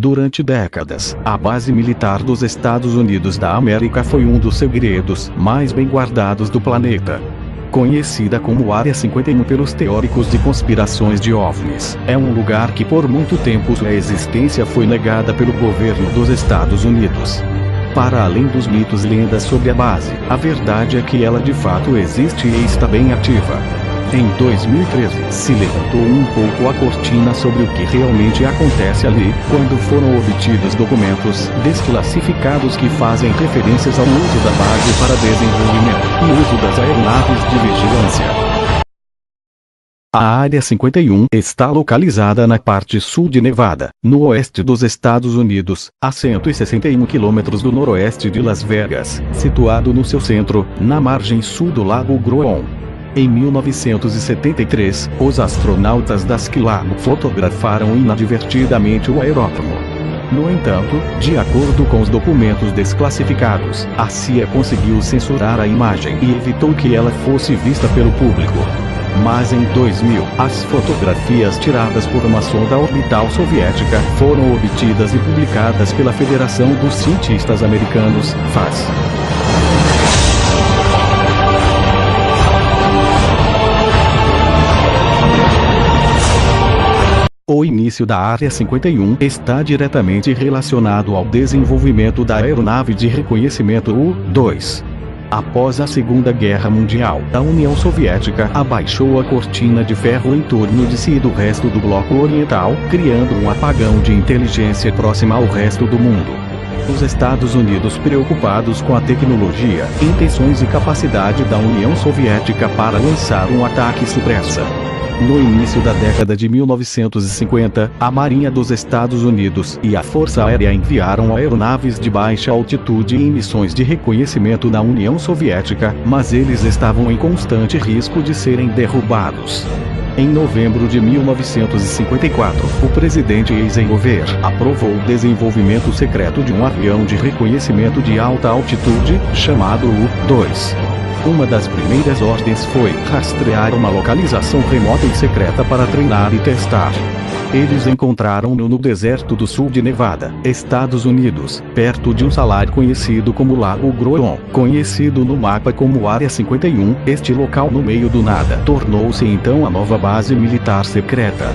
Durante décadas, a base militar dos Estados Unidos da América foi um dos segredos mais bem guardados do planeta. Conhecida como Área 51 pelos teóricos de conspirações de OVNIs, é um lugar que por muito tempo sua existência foi negada pelo governo dos Estados Unidos. Para além dos mitos e lendas sobre a base, a verdade é que ela de fato existe e está bem ativa. Em 2013, se levantou um pouco a cortina sobre o que realmente acontece ali, quando foram obtidos documentos desclassificados que fazem referências ao uso da base para desenvolvimento e uso das aeronaves de vigilância. A Área 51 está localizada na parte sul de Nevada, no oeste dos Estados Unidos, a 161 quilômetros do noroeste de Las Vegas, situado no seu centro, na margem sul do Lago Groom. Em 1973, os astronautas da Skylab fotografaram inadvertidamente o aeródromo. No entanto, de acordo com os documentos desclassificados, a CIA conseguiu censurar a imagem e evitou que ela fosse vista pelo público. Mas em 2000, as fotografias tiradas por uma sonda orbital soviética foram obtidas e publicadas pela Federação dos Cientistas Americanos, FAS. O início da Área 51 está diretamente relacionado ao desenvolvimento da aeronave de reconhecimento U-2. Após a Segunda Guerra Mundial, a União Soviética abaixou a cortina de ferro em torno de si e do resto do bloco oriental, criando um apagão de inteligência próxima ao resto do mundo. Os Estados Unidos, preocupados com a tecnologia, intenções e capacidade da União Soviética para lançar um ataque surpresa. No início da década de 1950, a Marinha dos Estados Unidos e a Força Aérea enviaram aeronaves de baixa altitude em missões de reconhecimento na União Soviética, mas eles estavam em constante risco de serem derrubados. Em novembro de 1954, o presidente Eisenhower aprovou o desenvolvimento secreto de um avião de reconhecimento de alta altitude, chamado U-2. Uma das primeiras ordens foi rastrear uma localização remota e secreta para treinar e testar. Eles encontraram-no no deserto do sul de Nevada, Estados Unidos, perto de um salar conhecido como Lago Groom, conhecido no mapa como Área 51. Este local no meio do nada tornou-se então a nova base militar secreta.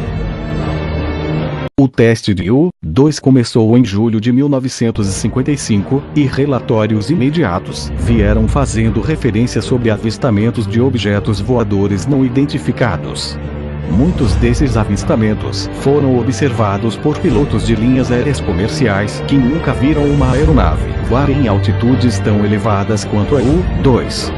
O teste de U-2 começou em julho de 1955, e relatórios imediatos vieram fazendo referência sobre avistamentos de objetos voadores não identificados. Muitos desses avistamentos foram observados por pilotos de linhas aéreas comerciais que nunca viram uma aeronave voar em altitudes tão elevadas quanto a U-2.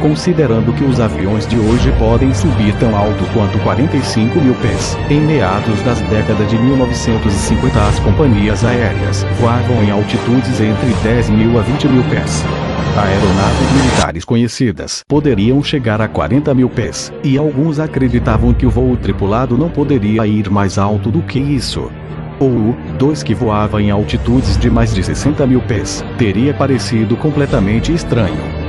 Considerando que os aviões de hoje podem subir tão alto quanto 45 mil pés, em meados das décadas de 1950 as companhias aéreas voavam em altitudes entre 10 mil a 20 mil pés. Aeronaves militares conhecidas poderiam chegar a 40 mil pés, e alguns acreditavam que o voo tripulado não poderia ir mais alto do que isso. O U-2, que voava em altitudes de mais de 60 mil pés, teria parecido completamente estranho.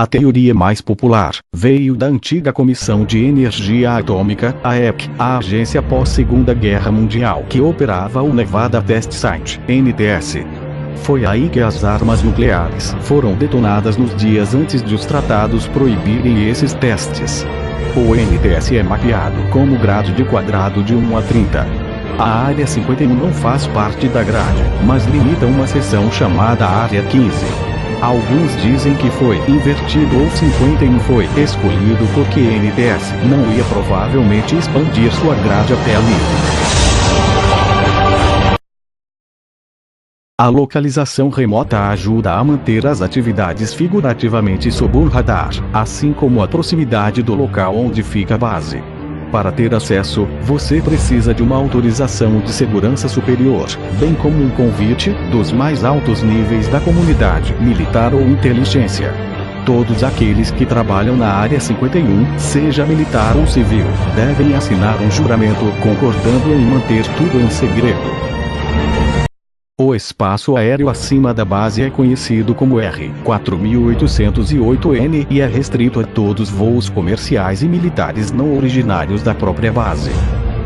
A teoria mais popular veio da antiga Comissão de Energia Atômica, a EPC, a agência pós-Segunda Guerra Mundial que operava o Nevada Test Site, NTS. Foi aí que as armas nucleares foram detonadas nos dias antes de os tratados proibirem esses testes. O NTS é mapeado como grade de quadrado de 1 a 30. A Área 51 não faz parte da grade, mas limita uma seção chamada Área 15. Alguns dizem que foi invertido ou 51 foi escolhido porque NTS não ia provavelmente expandir sua grade até ali. A localização remota ajuda a manter as atividades figurativamente sob o radar, assim como a proximidade do local onde fica a base. Para ter acesso, você precisa de uma autorização de segurança superior, bem como um convite dos mais altos níveis da comunidade militar ou inteligência. Todos aqueles que trabalham na Área 51, seja militar ou civil, devem assinar um juramento concordando em manter tudo em segredo. O espaço aéreo acima da base é conhecido como R-4808N e é restrito a todos voos comerciais e militares não originários da própria base.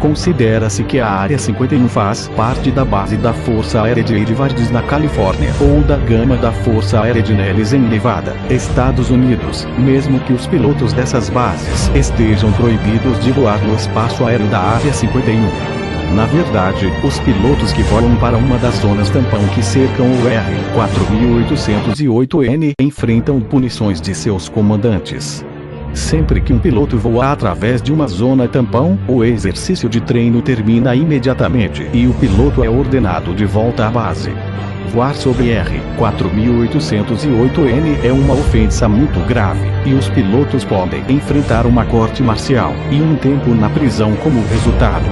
Considera-se que a Área 51 faz parte da base da Força Aérea de Edwards na Califórnia ou da gama da Força Aérea de Nellis em Nevada, Estados Unidos, mesmo que os pilotos dessas bases estejam proibidos de voar no espaço aéreo da Área 51. Na verdade, os pilotos que voam para uma das zonas tampão que cercam o R-4808N enfrentam punições de seus comandantes. Sempre que um piloto voa através de uma zona tampão, o exercício de treino termina imediatamente e o piloto é ordenado de volta à base. Voar sobre R-4808N é uma ofensa muito grave, e os pilotos podem enfrentar uma corte marcial e um tempo na prisão como resultado.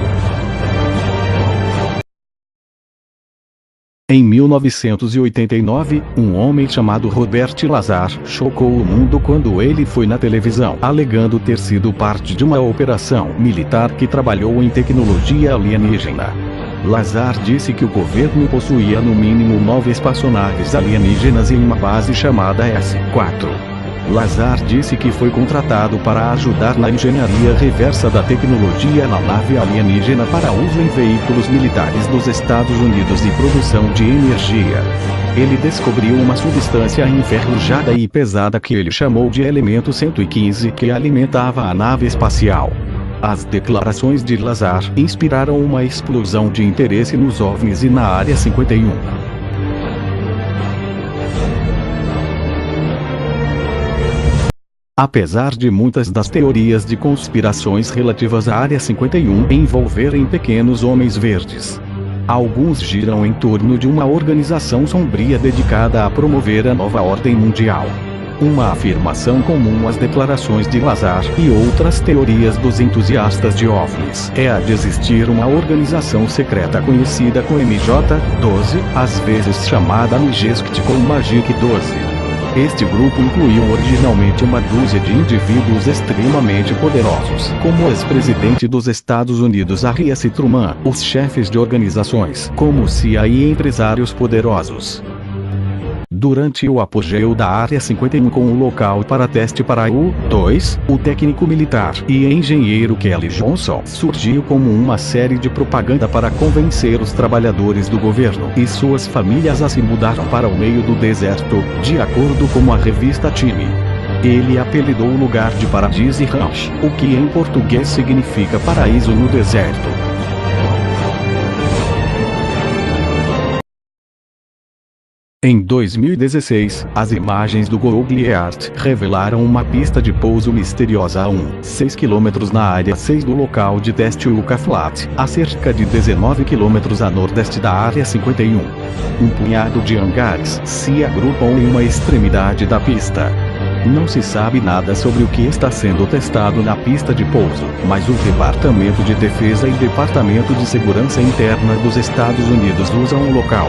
Em 1989, um homem chamado Robert Lazar chocou o mundo quando ele foi na televisão alegando ter sido parte de uma operação militar que trabalhou em tecnologia alienígena. Lazar disse que o governo possuía no mínimo 9 espaçonaves alienígenas em uma base chamada S-4. Lazar disse que foi contratado para ajudar na engenharia reversa da tecnologia na nave alienígena para uso em veículos militares dos Estados Unidos e produção de energia. Ele descobriu uma substância enferrujada e pesada que ele chamou de elemento 115 que alimentava a nave espacial. As declarações de Lazar inspiraram uma explosão de interesse nos OVNIs e na Área 51. Apesar de muitas das teorias de conspirações relativas à Área 51 envolverem pequenos homens verdes, alguns giram em torno de uma organização sombria dedicada a promover a nova ordem mundial. Uma afirmação comum às declarações de Lazar e outras teorias dos entusiastas de OVNIs é a de existir uma organização secreta conhecida como MJ-12, às vezes chamada Majestic ou Magic 12. Este grupo incluiu originalmente uma dúzia de indivíduos extremamente poderosos, como o ex-presidente dos Estados Unidos Harry S. Truman, os chefes de organizações como CIA e empresários poderosos. Durante o apogeu da Área 51 com o local para teste para U-2, o técnico militar e engenheiro Kelly Johnson surgiu como uma série de propaganda para convencer os trabalhadores do governo e suas famílias a se mudarem para o meio do deserto, de acordo com a revista Time. Ele apelidou o lugar de Paradise Ranch, o que em português significa paraíso no deserto. Em 2016, as imagens do Google Earth revelaram uma pista de pouso misteriosa a 6 km na área 6 do local de teste Yucca Flat, a cerca de 19 km a nordeste da Área 51. Um punhado de hangares se agrupam em uma extremidade da pista. Não se sabe nada sobre o que está sendo testado na pista de pouso, mas o Departamento de Defesa e Departamento de Segurança Interna dos Estados Unidos usam o local.